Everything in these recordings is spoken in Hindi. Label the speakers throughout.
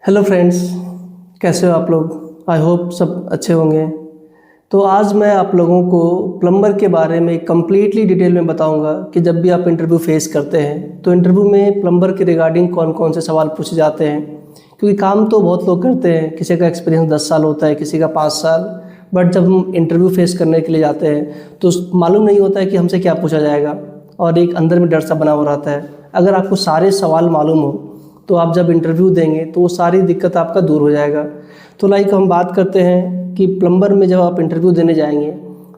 Speaker 1: हेलो फ्रेंड्स, कैसे हो आप लोग। आई होप सब अच्छे होंगे। तो आज मैं आप लोगों को प्लम्बर के बारे में कम्प्लीटली डिटेल में बताऊंगा कि जब भी आप इंटरव्यू फेस करते हैं तो इंटरव्यू में प्लम्बर के रिगार्डिंग कौन कौन से सवाल पूछे जाते हैं। क्योंकि काम तो बहुत लोग करते हैं, किसी का एक्सपीरियंस 10 साल होता है, किसी का 5 साल। बट जब हम इंटरव्यू फेस करने के लिए जाते हैं तो मालूम नहीं होता है कि हमसे क्या पूछा जाएगा, और एक अंदर में डर सा बना हुआ रहता है। अगर आपको सारे सवाल मालूम हो तो आप जब इंटरव्यू देंगे तो वो सारी दिक्कत आपका दूर हो जाएगा। तो हम बात करते हैं कि प्लम्बर में जब आप इंटरव्यू देने जाएंगे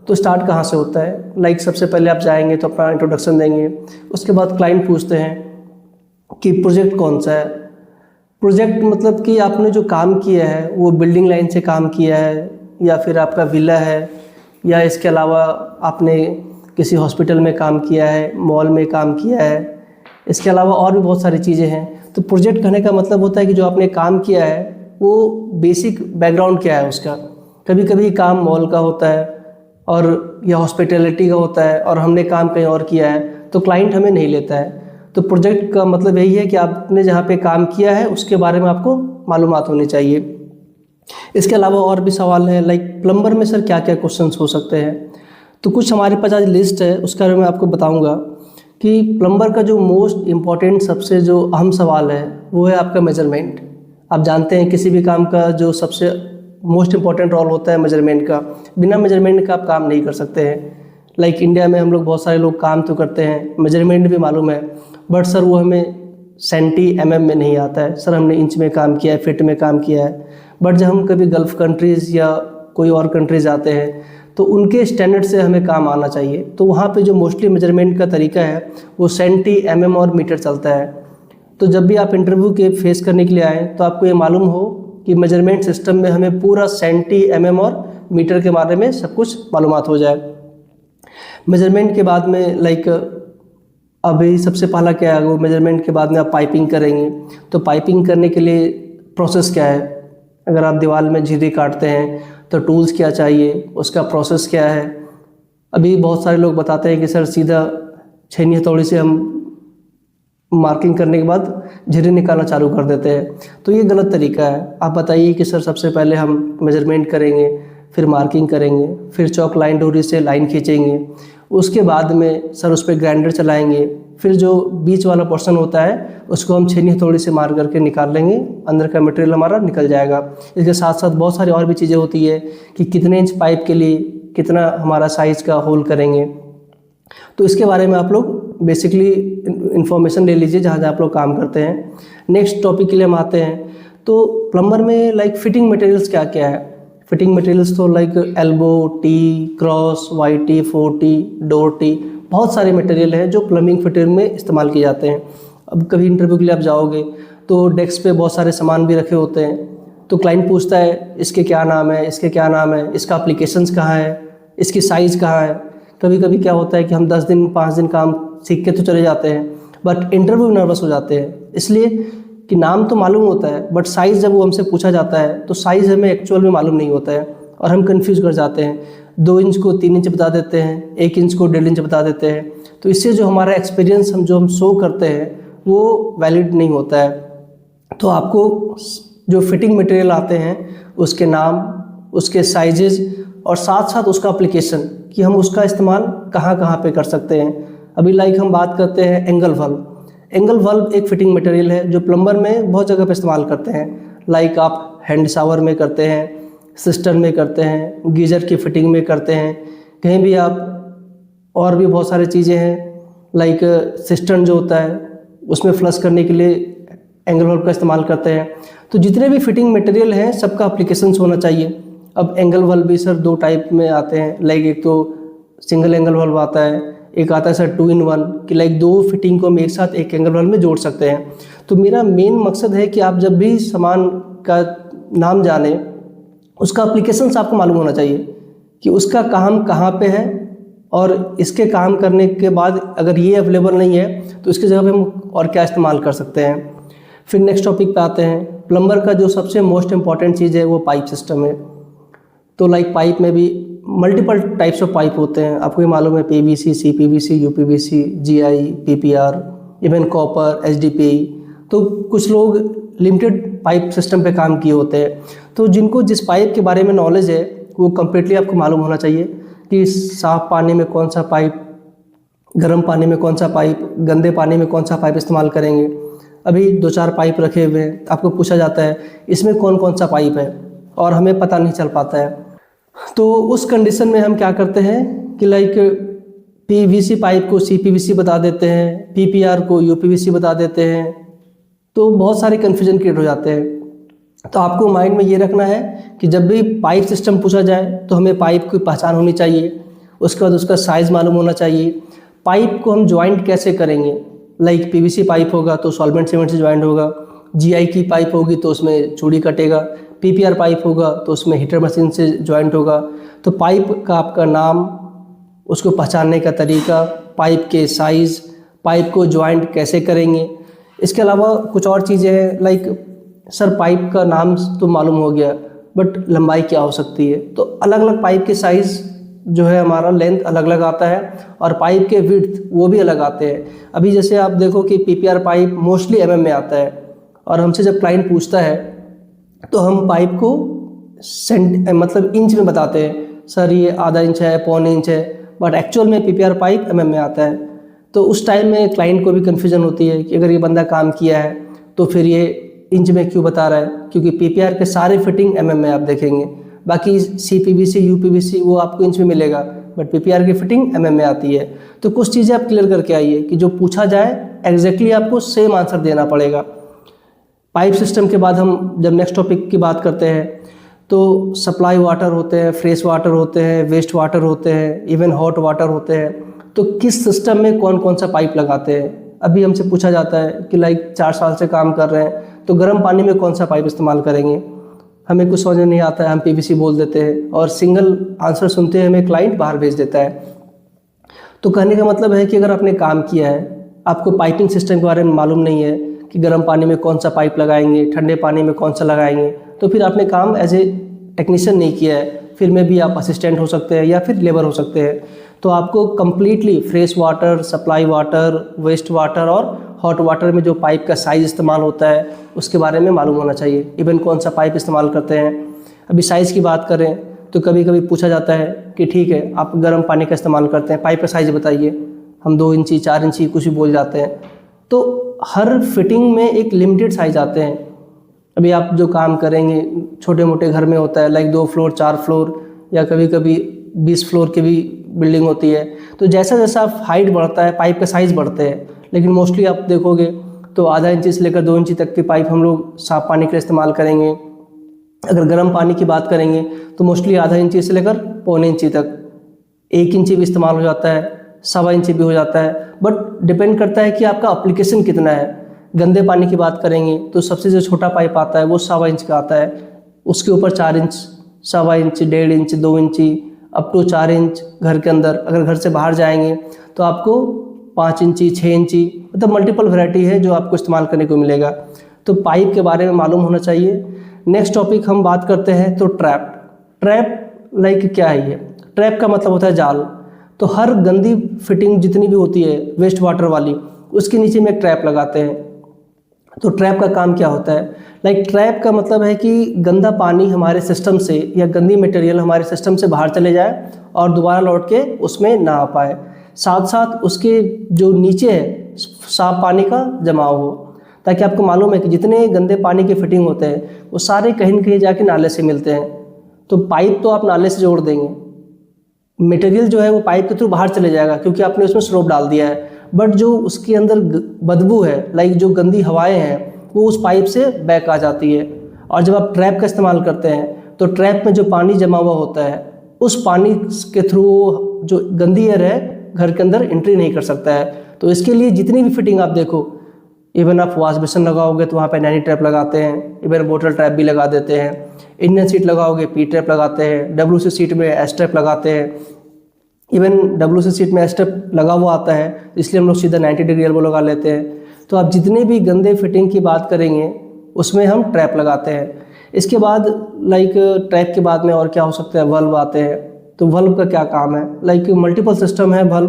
Speaker 1: तो स्टार्ट कहाँ से होता है। सबसे पहले आप जाएंगे तो अपना इंट्रोडक्शन देंगे। उसके बाद क्लाइंट पूछते हैं कि प्रोजेक्ट कौन सा है। प्रोजेक्ट मतलब कि आपने जो काम किया है वो बिल्डिंग लाइन से काम किया है, या फिर आपका विला है, या इसके अलावा आपने किसी हॉस्पिटल में काम किया है, मॉल में काम किया है। इसके अलावा और भी बहुत सारी चीज़ें हैं। तो प्रोजेक्ट कहने का मतलब होता है कि जो आपने काम किया है वो बेसिक बैकग्राउंड क्या है उसका। कभी कभी काम मॉल का होता है और या हॉस्पिटैलिटी का होता है और हमने काम कहीं और किया है तो क्लाइंट हमें नहीं लेता है। तो प्रोजेक्ट का मतलब यही है कि आपने जहाँ पे काम किया है उसके बारे में आपको मालूमात होनी चाहिए। इसके अलावा और भी सवाल हैं, प्लम्बर में सर क्या क्या क्वेश्चंस हो सकते हैं। तो कुछ हमारे पास आज लिस्ट है, उसके बारे में आपको बताऊंगा कि प्लम्बर का जो मोस्ट इम्पॉर्टेंट सबसे जो अहम सवाल है वो है आपका मेजरमेंट। आप जानते हैं किसी भी काम का जो सबसे मोस्ट इम्पॉर्टेंट रोल होता है मेजरमेंट का। बिना मेजरमेंट का आप काम नहीं कर सकते हैं। इंडिया में हम लोग बहुत सारे लोग काम तो करते हैं, मेजरमेंट भी मालूम है, बट सर वो हमें सेंटी mm में नहीं आता है। सर हमने इंच में काम किया है, फिट में काम किया है। बट जब हम कभी गल्फ़ कंट्रीज़ या कोई और कंट्रीज़ आते हैं तो उनके स्टैंडर्ड से हमें काम आना चाहिए। तो वहाँ पे जो मोस्टली मेजरमेंट का तरीका है वो सेंटी mm और मीटर चलता है। तो जब भी आप इंटरव्यू के फेस करने के लिए आएँ तो आपको ये मालूम हो कि मेजरमेंट सिस्टम में हमें पूरा सेंटी mm और मीटर के बारे में सब कुछ मालूमात हो जाए। मेजरमेंट के बाद में अभी सबसे पहला क्या है, वो मेजरमेंट के बाद में आप पाइपिंग करेंगे। तो पाइपिंग करने के लिए प्रोसेस क्या है। अगर आप दीवार में झिर्री काटते हैं तो टूल्स क्या चाहिए, उसका प्रोसेस क्या है। अभी बहुत सारे लोग बताते हैं कि सर सीधा छेनी हथौड़ी से हम मार्किंग करने के बाद झिर्री निकालना चालू कर देते हैं। तो ये गलत तरीका है। आप बताइए कि सर सबसे पहले हम मेजरमेंट करेंगे, फिर मार्किंग करेंगे, फिर चौक लाइन डोरी से लाइन खींचेंगे, उसके बाद में सर उस पर ग्राइंडर चलाएंगे, फिर जो बीच वाला पोर्शन होता है उसको हम छेनी हथौड़ी से मार करके निकाल लेंगे, अंदर का मटेरियल हमारा निकल जाएगा। इसके साथ साथ बहुत सारी और भी चीज़ें होती है कि कितने इंच पाइप के लिए कितना हमारा साइज़ का होल करेंगे। तो इसके बारे में आप लोग बेसिकली इन्फॉर्मेशन ले लीजिए जहाँ जहाँ आप लोग काम करते हैं। नेक्स्ट टॉपिक के लिए हम आते हैं। तो प्लम्बर में फिटिंग मटेरियल्स क्या क्या है। फिटिंग मटेरियल्स तो elbow, T, cross, Y T, 4T, door T, बहुत सारे मटेरियल हैं जो प्लम्बिंग फिटिंग में इस्तेमाल किए जाते हैं। अब कभी इंटरव्यू के लिए आप जाओगे तो डेस्क पे बहुत सारे सामान भी रखे होते हैं। तो क्लाइंट पूछता है इसके क्या नाम है, इसके क्या नाम है, इसका एप्लीकेशंस कहाँ है, इसकी साइज़ कहाँ है। कभी कभी क्या होता है कि हम 10 दिन 5 दिन काम सीख के तो चले जाते हैं, बट इंटरव्यू नर्वस हो जाते हैं, इसलिए कि नाम तो मालूम होता है बट साइज़ जब वो हमसे पूछा जाता है तो साइज़ हमें एक्चुअल में मालूम नहीं होता है और हम कंफ्यूज कर जाते हैं। 2 इंच को 3 इंच बता देते हैं, 1 इंच को 1.5 इंच बता देते हैं। तो इससे जो हमारा एक्सपीरियंस हम शो करते हैं वो वैलिड नहीं होता है। तो आपको जो फिटिंग मटेरियल आते हैं उसके नाम, उसके साइजेज और साथ साथ उसका एप्लीकेशन कि हम उसका इस्तेमाल कहाँ कहाँ पे कर सकते हैं। अभी हम बात करते हैं एंगल वाल्व। एंगल वाल्व एक फिटिंग मटेरियल है जो प्लम्बर में बहुत जगह पे इस्तेमाल करते हैं। आप हैंड शावर में करते हैं, सिस्टम में करते हैं, गीजर की फिटिंग में करते हैं, कहीं भी आप और भी बहुत सारी चीज़ें हैं। सिस्टम जो होता है उसमें फ्लश करने के लिए एंगल वाल्व का इस्तेमाल करते हैं। तो जितने भी फिटिंग मटेरियल हैं सबका एप्लीकेशंस होना चाहिए। अब एंगल वाल्व भी सर 2 टाइप में आते हैं। एक तो सिंगल एंगल वाल्व आता है, एक आता है सर 2 in 1 कि 2 फिटिंग को हम एक साथ एक एंगल वाल्व में जोड़ सकते हैं। तो मेरा मेन मकसद है कि आप जब भी सामान का नाम जाने उसका एप्लीकेशंस आपको मालूम होना चाहिए कि उसका काम कहाँ पे है, और इसके काम करने के बाद अगर ये अवेलेबल नहीं है तो इसकी जगह पे हम और क्या इस्तेमाल कर सकते हैं। फिर नेक्स्ट टॉपिक पे आते हैं। प्लम्बर का जो सबसे मोस्ट इम्पॉर्टेंट चीज़ है वो पाइप सिस्टम है। तो पाइप में भी मल्टीपल टाइप्स ऑफ पाइप होते हैं। आपको ये मालूम है PVC, CPVC, UPVC, GI, PPR, even copper, HDPE। तो कुछ लोग लिमिटेड पाइप सिस्टम पे काम किए होते हैं। तो जिनको जिस पाइप के बारे में नॉलेज है वो कम्प्लीटली आपको मालूम होना चाहिए कि साफ़ पानी में कौन सा पाइप, गर्म पानी में कौन सा पाइप, गंदे पानी में कौन सा पाइप इस्तेमाल करेंगे। अभी 2-4 पाइप रखे हुए हैं, आपको पूछा जाता है इसमें कौन कौन सा पाइप है और हमें पता नहीं चल पाता है। तो उस कंडीशन में हम क्या करते हैं कि लाइक पीवीसी पाइप को सीपीवीसी बता देते हैं, पीपीआर को यूपीवीसी बता देते हैं। तो बहुत सारे कन्फ्यूजन क्रिएट हो जाते हैं। तो आपको माइंड में ये रखना है कि जब भी पाइप सिस्टम पूछा जाए तो हमें पाइप की पहचान होनी चाहिए, उसके बाद उसका साइज़ मालूम होना चाहिए। पाइप को हम ज्वाइंट कैसे करेंगे, लाइक पीवीसी पाइप होगा तो सॉल्वेंट सीमेंट से ज्वाइंट होगा, जीआई की पाइप होगी तो उसमें चूड़ी कटेगा, पीपीआर पाइप होगा तो उसमें हीटर मशीन से ज्वाइंट होगा। तो पाइप का आपका नाम, उसको पहचानने का तरीका, पाइप के साइज़, पाइप को ज्वाइंट कैसे करेंगे। इसके अलावा कुछ और चीज़ें हैं, लाइक सर पाइप का नाम तो मालूम हो गया बट लंबाई क्या हो सकती है। तो अलग अलग पाइप के साइज़ जो है हमारा लेंथ अलग अलग आता है और पाइप के विड्थ वो भी अलग आते हैं। अभी जैसे आप देखो कि पीपीआर पाइप मोस्टली एमएम में आता है और हमसे जब क्लाइंट पूछता है तो हम पाइप को मतलब इंच में बताते हैं, सर ये आधा इंच है, पौने इंच है, बट एक्चुअल में पीपीआर पाइप एमएम में आता है। तो उस टाइम में क्लाइंट को भी कन्फ्यूजन होती है कि अगर ये बंदा काम किया है तो फिर ये इंच में क्यों बता रहा है, क्योंकि पीपीआर के सारे फिटिंग एमएम में आप देखेंगे। बाकी सीपीवीसी यूपीवीसी वो आपको इंच में मिलेगा बट पीपीआर की फिटिंग एमएम में आती है। तो कुछ चीज़ें आप क्लियर करके आइए कि जो पूछा जाए एग्जैक्टली आपको सेम आंसर देना पड़ेगा। पाइप सिस्टम के बाद हम जब नेक्स्ट टॉपिक की बात करते हैं तो सप्लाई वाटर होते हैं, फ्रेश वाटर होते हैं, वेस्ट वाटर होते हैं, इवन हॉट वाटर होते हैं। तो किस सिस्टम में कौन कौन सा पाइप लगाते हैं। अभी हमसे पूछा जाता है कि लाइक 4 साल से काम कर रहे हैं तो गर्म पानी में कौन सा पाइप इस्तेमाल करेंगे। हमें कुछ समझ में नहीं आता है, हम पीवीसी बोल देते हैं और सिंगल आंसर सुनते हैं हमें क्लाइंट बाहर भेज देता है। तो कहने का मतलब है कि अगर आपने काम किया है, आपको पाइपिंग सिस्टम के बारे में मालूम नहीं है कि गर्म पानी में कौन सा पाइप लगाएंगे, ठंडे पानी में कौन सा लगाएंगे, तो फिर आपने काम एज ए टेक्नीशियन नहीं किया है। फिर में भी आप असिस्टेंट हो सकते हैं या फिर लेबर हो सकते हैं। तो आपको completely fresh water, supply water, waste water और हॉट वाटर में जो पाइप का साइज़ इस्तेमाल होता है उसके बारे में मालूम होना चाहिए। इवन कौन सा पाइप इस्तेमाल करते हैं। अभी साइज़ की बात करें तो कभी कभी पूछा जाता है कि ठीक है आप गर्म पानी का इस्तेमाल करते हैं, पाइप का साइज़ बताइए। हम 2 इंची 4 इंची कुछ भी बोल जाते हैं। तो हर फिटिंग में एक लिमिटेड साइज़ आते हैं। अभी आप जो काम करेंगे छोटे मोटे घर में होता है, लाइक 2 फ्लोर 4 फ्लोर या कभी कभी 20 फ्लोर की भी बिल्डिंग होती है। तो जैसा जैसा हाइट बढ़ता है पाइप का साइज़ बढ़ते हैं, लेकिन मोस्टली आप देखोगे तो आधा इंची से लेकर 2 इंची तक की पाइप हम लोग साफ पानी के लिए इस्तेमाल करेंगे। अगर गर्म पानी की बात करेंगे तो मोस्टली आधा इंची से लेकर पौने इंची तक, 1 इंची भी इस्तेमाल हो जाता है, 1.25 इंची भी हो जाता है। बट डिपेंड करता है कि आपका एप्लीकेशन कितना है। गंदे पानी की बात करेंगे तो सबसे जो छोटा पाइप आता है वो 1.25 इंच का आता है, उसके ऊपर 4 इंच, 1.25 इंच, 1.5 इंच, 2 इंची अप टू 4 इंच घर के अंदर। अगर घर से बाहर जाएंगे तो आपको 5 इंची, 6 इंची, मतलब मल्टीपल वैरायटी है जो आपको इस्तेमाल करने को मिलेगा। तो पाइप के बारे में मालूम होना चाहिए। नेक्स्ट टॉपिक हम बात करते हैं तो ट्रैप लाइक क्या है ये। ट्रैप का मतलब होता है जाल। तो हर गंदी फिटिंग जितनी भी होती है वेस्ट वाटर वाली, उसके नीचे में एक ट्रैप लगाते हैं। तो ट्रैप का काम क्या होता है, लाइक ट्रैप का मतलब है कि गंदा पानी हमारे सिस्टम से या गंदी मटेरियल हमारे सिस्टम से बाहर चले जाए और दोबारा लौट के उसमें ना आ पाए। साथ साथ उसके जो नीचे है साफ पानी का जमाव हो, ताकि आपको मालूम है कि जितने गंदे पानी के फिटिंग होते हैं वो सारे कहीं न कहीं जाके नाले से मिलते हैं। तो पाइप तो आप नाले से जोड़ देंगे, मटेरियल जो है वो पाइप के थ्रू बाहर चले जाएगा क्योंकि आपने उसमें स्लोप डाल दिया है। बट जो उसके अंदर बदबू है, लाइक जो गंदी हवाएं हैं, वो उस पाइप से बैक आ जाती है। और जब आप ट्रैप का इस्तेमाल करते हैं तो ट्रैप में जो पानी जमा हुआ होता है उस पानी के थ्रू जो गंदी एयर है घर के अंदर एंट्री नहीं कर सकता है। तो इसके लिए जितनी भी फिटिंग आप देखो, इवन आप वॉश बेसिन लगाओगे तो वहाँ पे नैनी ट्रैप लगाते हैं, इवन बोटल ट्रैप भी लगा देते हैं। इंडियन सीट लगाओगे पी ट्रैप लगाते हैं, WC सीट में एस ट्रैप लगाते हैं। इवन WC सीट में एस ट्रैप लगा हुआ आता है इसलिए हम लोग सीधा 90 डिग्री एल्बो लगा लेते हैं। तो आप जितने भी गंदे फिटिंग की बात करेंगे उसमें हम ट्रैप लगाते हैं। इसके बाद लाइक ट्रैप के बाद में और क्या हो सकता है, वल्व आते हैं। तो वल्व का क्या काम है, लाइक मल्टीपल सिस्टम है। वल्व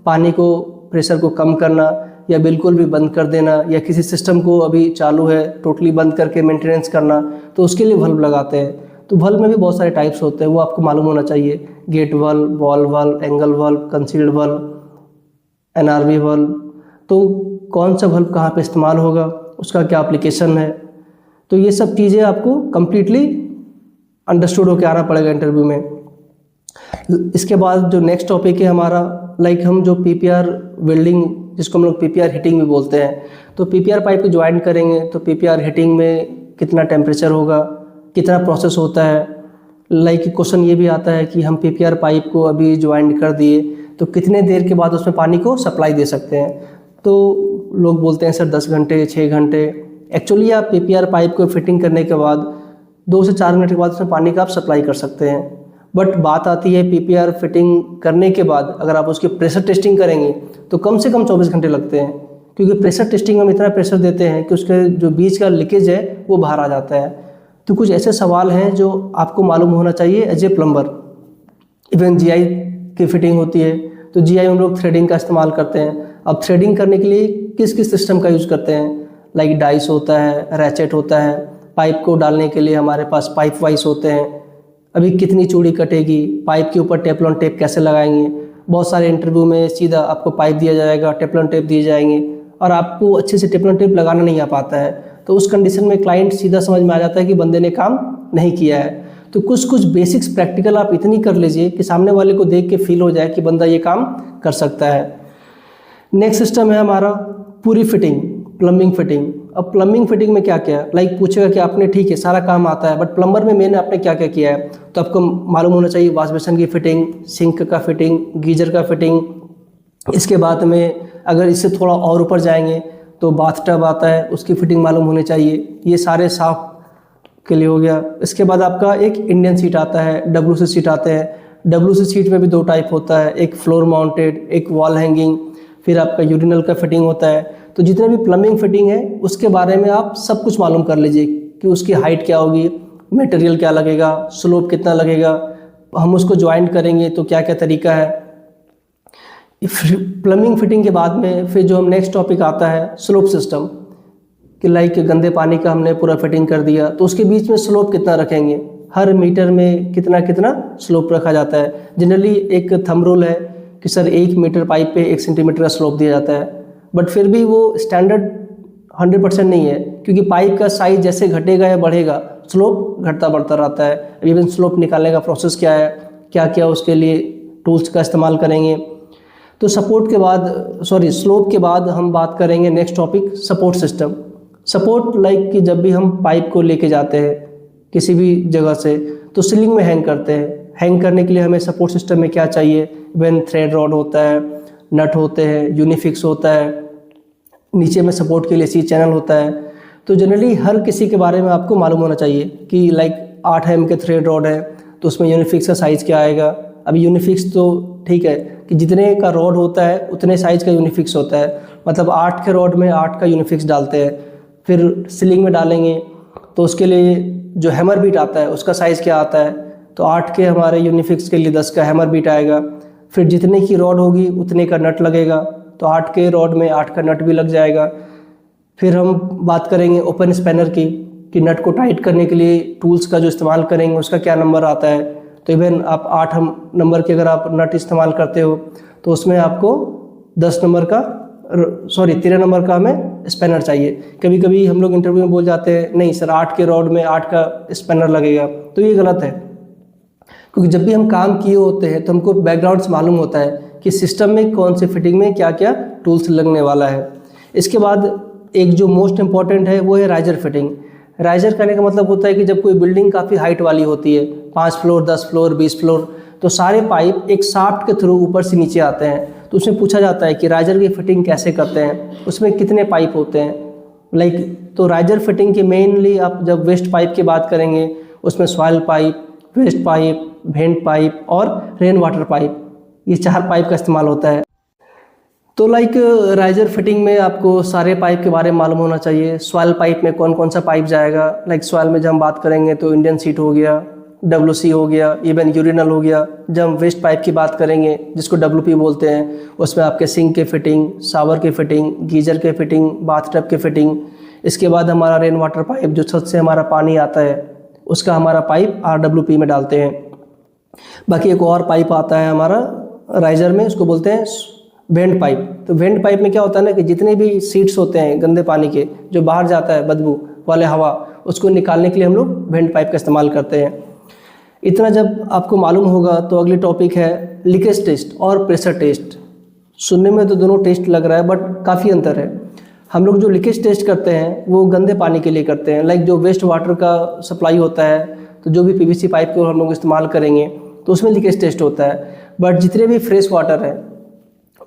Speaker 1: पानी को, प्रेशर को कम करना या बिल्कुल भी बंद कर देना, या किसी सिस्टम को अभी चालू है टोटली बंद करके मेंटेनेंस करना, तो उसके लिए वल्व लगाते हैं। तो वल्व में भी बहुत सारे टाइप्स होते हैं, वो आपको मालूम होना चाहिए। Gate valve, ball valve, angle valve, concealed valve, NRV valve. तो कौन सा वल्व कहाँ पे इस्तेमाल होगा, उसका क्या एप्लीकेशन है, तो ये सब चीज़ें आपको कम्प्लीटली अंडरस्टूड होकर आना पड़ेगा इंटरव्यू में। इसके बाद जो नेक्स्ट टॉपिक है हमारा, लाइक हम जो पीपीआर वेल्डिंग, जिसको हम लोग पीपीआर हीटिंग भी बोलते हैं, तो पीपीआर पाइप को ज्वाइन करेंगे तो पीपीआर हीटिंग में कितना टेम्परेचर होगा, कितना प्रोसेस होता है। लाइक क्वेश्चन ये भी आता है कि हम पीपीआर पाइप को अभी ज्वाइन कर दिए तो कितने देर के बाद उसमें पानी को सप्लाई दे सकते हैं। तो लोग बोलते हैं सर 10 घंटे, 6 घंटे। एक्चुअली आप पीपीआर पाइप को फिटिंग करने के बाद 2 से 4 मिनट के बाद उसमें पानी का आप सप्लाई कर सकते हैं। बट बात आती है पीपीआर फिटिंग करने के बाद अगर आप उसकी प्रेशर टेस्टिंग करेंगे तो कम से कम 24 घंटे लगते हैं, क्योंकि प्रेशर टेस्टिंग में हम इतना प्रेशर देते हैं कि उसके जो बीच का लीकेज है वो बाहर आ जाता है। तो कुछ ऐसे सवाल हैं जो आपको मालूम होना चाहिए as a plumber. Even GI की फिटिंग होती है, तो जीआई हम लोग थ्रेडिंग का इस्तेमाल करते हैं। अब थ्रेडिंग करने के लिए किस किस सिस्टम का यूज़ करते हैं, लाइक डाइस होता है, रैचेट होता है। पाइप को डालने के लिए हमारे पास पाइप वाइज होते हैं। अभी कितनी चूड़ी कटेगी, पाइप के ऊपर टेफ्लॉन टेप कैसे लगाएंगे। बहुत सारे इंटरव्यू में सीधा आपको पाइप दिया जाएगा, टेफ्लॉन टेप दिए जाएंगे और आपको अच्छे से टेफ्लॉन टेप लगाना नहीं आ पाता है, तो उस कंडीशन में क्लाइंट सीधा समझ में आ जाता है कि बंदे ने काम नहीं किया है। तो कुछ कुछ बेसिक्स प्रैक्टिकल आप इतनी कर लीजिए कि सामने वाले को देख के फील हो जाए कि बंदा ये काम कर सकता है। नेक्स्ट सिस्टम है हमारा पूरी फिटिंग, प्लम्बिंग फिटिंग। अब प्लम्बिंग फिटिंग में क्या क्या है, लाइक पूछेगा कि आपने ठीक है सारा काम आता है, बट प्लम्बर में मैंने आपने क्या क्या किया है, तो आपको मालूम होना चाहिए वॉश बेसिन की फिटिंग, सिंक का फिटिंग, गीजर का फिटिंग। इसके बाद में अगर इससे थोड़ा और ऊपर जाएंगे तो बाथ टब आता है, उसकी फिटिंग मालूम होनी चाहिए। ये सारे साफ के लिए हो गया। इसके बाद आपका एक इंडियन सीट आता है, WC सीट आते हैं। WC सीट में भी 2 टाइप होता है, एक फ्लोर माउंटेड, एक वॉल हैंगिंग। फिर आपका यूरिनल का फिटिंग होता है। तो जितने भी प्लम्बिंग फिटिंग है उसके बारे में आप सब कुछ मालूम कर लीजिए कि उसकी हाइट क्या होगी, मटेरियल क्या लगेगा, स्लोप कितना लगेगा, हम उसको ज्वाइंट करेंगे तो क्या क्या तरीका है। प्लम्बिंग फिटिंग के बाद में फिर जो हम नेक्स्ट टॉपिक आता है स्लोप सिस्टम, कि लाइक गंदे पानी का हमने पूरा फिटिंग कर दिया तो उसके बीच में स्लोप कितना रखेंगे, हर मीटर में कितना कितना स्लोप रखा जाता है। जनरली एक थंब रूल है कि सर 1 मीटर पाइप पे 1 सेंटीमीटर का स्लोप दिया जाता है, बट फिर भी वो स्टैंडर्ड 100% नहीं है, क्योंकि पाइप का साइज जैसे घटेगा या बढ़ेगा स्लोप घटता बढ़ता रहता है। इवन स्लोप निकालने का प्रोसेस क्या है, क्या क्या उसके लिए टूल्स का इस्तेमाल करेंगे। तो स्लोप के बाद हम बात करेंगे next topic support system. Support like कि जब भी हम पाइप को लेके जाते हैं किसी भी जगह से तो सीलिंग में हैंग करते हैं। हैंग करने के लिए हमें सपोर्ट सिस्टम में क्या चाहिए, इवन थ्रेड रॉड होता है, नट होते हैं, यूनिफिक्स होता है, नीचे में सपोर्ट के लिए सी चैनल होता है। तो जनरली हर किसी के बारे में आपको मालूम होना चाहिए कि लाइक 8 mm के थ्रेड रॉड है तो उसमें यूनिफिक्स का साइज़ क्या आएगा। अभी यूनिफिक्स तो ठीक है कि जितने का रॉड होता है उतने साइज़ का यूनिफिक्स होता है, मतलब 8 के रॉड में 8 का यूनिफिक्स डालते हैं। फिर सीलिंग में डालेंगे तो उसके लिए जो हैमर बीट आता है उसका साइज़ क्या आता है, तो 8 के हमारे यूनिफिक्स के लिए 10 का हैमर बीट आएगा। फिर जितने की रॉड होगी उतने का नट लगेगा, तो 8 के रॉड में 8 का नट भी लग जाएगा। फिर हम बात करेंगे ओपन स्पैनर की, कि नट को टाइट करने के लिए टूल्स का जो इस्तेमाल करेंगे उसका क्या नंबर आता है। तो इवन आप 8 नंबर के अगर आप नट इस्तेमाल करते हो तो उसमें आपको 13 नंबर का हमें स्पैनर चाहिए। कभी कभी हम लोग इंटरव्यू में बोल जाते हैं नहीं सर 8 के रॉड में 8 का स्पैनर लगेगा, तो ये गलत है, क्योंकि जब भी हम काम किए होते हैं तो हमको बैकग्राउंड से मालूम होता है कि सिस्टम में कौन से फिटिंग में क्या क्या टूल्स लगने वाला है। इसके बाद एक जो मोस्ट इम्पॉर्टेंट है वो है राइजर फिटिंग। राइजर करने का मतलब होता है कि जब कोई बिल्डिंग काफ़ी हाइट वाली होती है, 5 फ्लोर, 10 फ्लोर, 20 फ्लोर, तो सारे पाइप एक शाफ्ट के थ्रू ऊपर से नीचे आते हैं। तो उसमें पूछा जाता है कि राइजर की फिटिंग कैसे करते हैं, उसमें कितने पाइप होते हैं। तो राइजर फिटिंग की मेनली आप जब वेस्ट पाइप की बात करेंगे उसमें soil pipe, waste pipe, vent pipe और रेन वाटर पाइप, ये 4 पाइप का इस्तेमाल होता है। तो राइजर फिटिंग में आपको सारे पाइप के बारे में मालूम होना चाहिए। सॉइल पाइप में कौन कौन सा पाइप जाएगा, सॉइल में जब हम बात करेंगे तो इंडियन सीट हो गया, WC हो गया, इवन यूरिनल हो गया। जब हम वेस्ट पाइप की बात करेंगे जिसको WP बोलते हैं, उसमें आपके सिंक के फिटिंग, शावर के फिटिंग, गीजर के फिटिंग, बाथटब के फिटिंग। इसके बाद हमारा रेन वाटर पाइप जो छत से हमारा पानी आता है उसका हमारा पाइप RWP में डालते हैं। बाकी एक और पाइप आता है हमारा राइजर में, उसको बोलते हैं वेंट पाइप। तो वेंट पाइप में क्या होता है ना कि जितने भी सीड्स होते हैं गंदे पानी के जो बाहर जाता है बदबू वाले हवा, उसको निकालने के लिए हम लोग वेंट पाइप का इस्तेमाल करते हैं। इतना जब आपको मालूम होगा तो अगली टॉपिक है लीकेज टेस्ट और प्रेशर टेस्ट। सुनने में तो दोनों टेस्ट लग रहा है बट काफ़ी अंतर है। हम लोग जो लीकेज टेस्ट करते हैं वो गंदे पानी के लिए करते हैं, लाइक जो वेस्ट वाटर का सप्लाई होता है तो जो भी PVC पाइप को हम लोग इस्तेमाल करेंगे तो उसमें लीकेज टेस्ट होता है। बट जितने भी फ्रेश वाटर है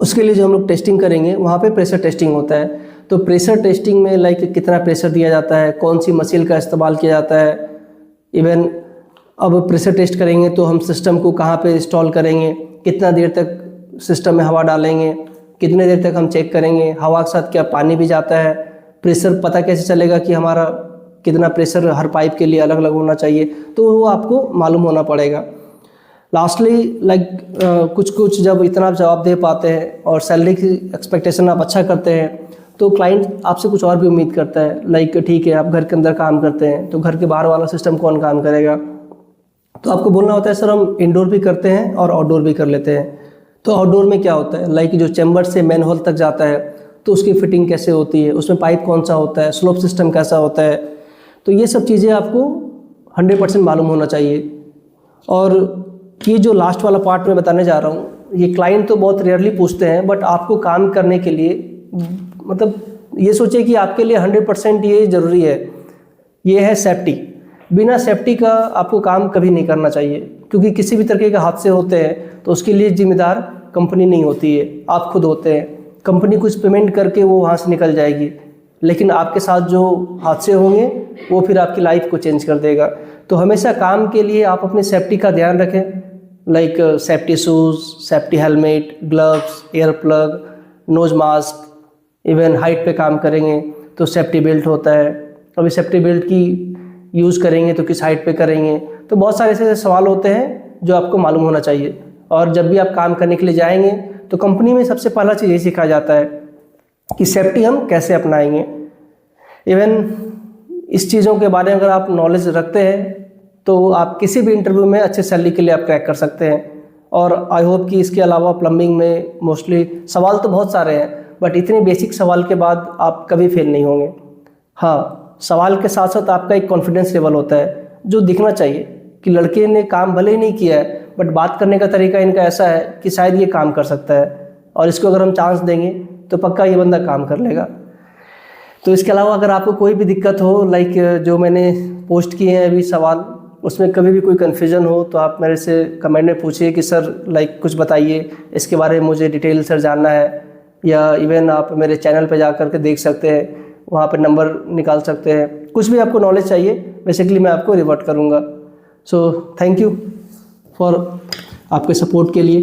Speaker 1: उसके लिए जो हम लोग टेस्टिंग करेंगे वहाँ पे प्रेशर टेस्टिंग होता है। तो प्रेशर टेस्टिंग में लाइक कितना प्रेशर दिया जाता है, कौन सी मशीन का इस्तेमाल किया जाता है, इवन अब प्रेशर टेस्ट करेंगे तो हम सिस्टम को कहाँ पे इंस्टॉल करेंगे, कितना देर तक सिस्टम में हवा डालेंगे, कितने देर तक हम चेक करेंगे, हवा के साथ क्या पानी भी जाता है, प्रेशर पता कैसे चलेगा कि हमारा कितना प्रेशर हर पाइप के लिए अलग अलग होना चाहिए, तो वो आपको मालूम होना पड़ेगा। लास्टली लाइक कुछ जब इतना आप जवाब दे पाते हैं और सैलरी की एक्सपेक्टेशन आप अच्छा करते हैं तो क्लाइंट आपसे कुछ और भी उम्मीद करता है। लाइक ठीक है, आप घर के अंदर काम करते हैं तो घर के बाहर वाला सिस्टम कौन काम करेगा, तो आपको बोलना होता है सर हम इंडोर भी करते हैं और आउटडोर भी कर लेते हैं। तो आउटडोर में क्या होता है, लाइक जो चैम्बर से मेन होल तक जाता है तो उसकी फिटिंग कैसे होती है, उसमें पाइप कौन सा होता है, स्लोप सिस्टम कैसा होता है, तो ये सब चीज़ें आपको 100% मालूम होना चाहिए। और ये जो लास्ट वाला पार्ट मैं बताने जा रहा हूँ, ये क्लाइंट तो बहुत रेयरली पूछते हैं बट आपको काम करने के लिए मतलब ये सोचिए कि आपके लिए 100% ये ज़रूरी है, ये है सेफ्टी। बिना सेफ्टी का आपको काम कभी नहीं करना चाहिए, क्योंकि किसी भी तरीके के हादसे होते हैं तो उसके लिए जिम्मेदार कंपनी नहीं होती है, आप खुद होते हैं। कंपनी कुछ पेमेंट करके वो वहाँ से निकल जाएगी, लेकिन आपके साथ जो हादसे होंगे वो फिर आपकी लाइफ को चेंज कर देगा। तो हमेशा काम के लिए आप अपनी सेफ्टी का ध्यान रखें, like safety shoes, safety helmet, gloves, air plug, nose mask, even height पे काम करेंगे तो सेफ्टी बेल्ट होता है। अभी सेफ्टी बेल्ट की यूज़ करेंगे तो किस हाइट पे करेंगे, तो बहुत सारे ऐसे सवाल होते हैं जो आपको मालूम होना चाहिए। और जब भी आप काम करने के लिए जाएंगे तो कंपनी में सबसे पहला चीज़ ये सिखाया जाता है कि सेफ्टी हम कैसे अपनाएंगे। इवन इस चीज़ों के बारे में अगर आप नॉलेज रखते हैं तो आप किसी भी इंटरव्यू में अच्छे सैलरी के लिए आप क्रैक कर सकते हैं। और आई होप कि इसके अलावा प्लम्बिंग में मोस्टली सवाल तो बहुत सारे हैं बट इतने बेसिक सवाल के बाद आप कभी फेल नहीं होंगे। हाँ, सवाल के साथ साथ आपका एक कॉन्फिडेंस लेवल होता है जो दिखना चाहिए कि लड़के ने काम भले ही नहीं किया है बट बात करने का तरीका इनका ऐसा है कि शायद ये काम कर सकता है और इसको अगर हम चांस देंगे तो पक्का ये बंदा काम कर लेगा। तो इसके अलावा अगर आपको कोई भी दिक्कत हो, लाइक जो मैंने पोस्ट किए हैं अभी सवाल, उसमें कभी भी कोई कन्फ्यूज़न हो तो आप मेरे से कमेंट में पूछिए कि सर लाइक कुछ बताइए, इसके बारे में मुझे डिटेल सर जानना है। या इवन आप मेरे चैनल पे जा कर के देख सकते हैं, वहाँ पे नंबर निकाल सकते हैं। कुछ भी आपको नॉलेज चाहिए बेसिकली मैं आपको रिवर्ट करूँगा। सो थैंक यू फॉर आपके सपोर्ट के लिए।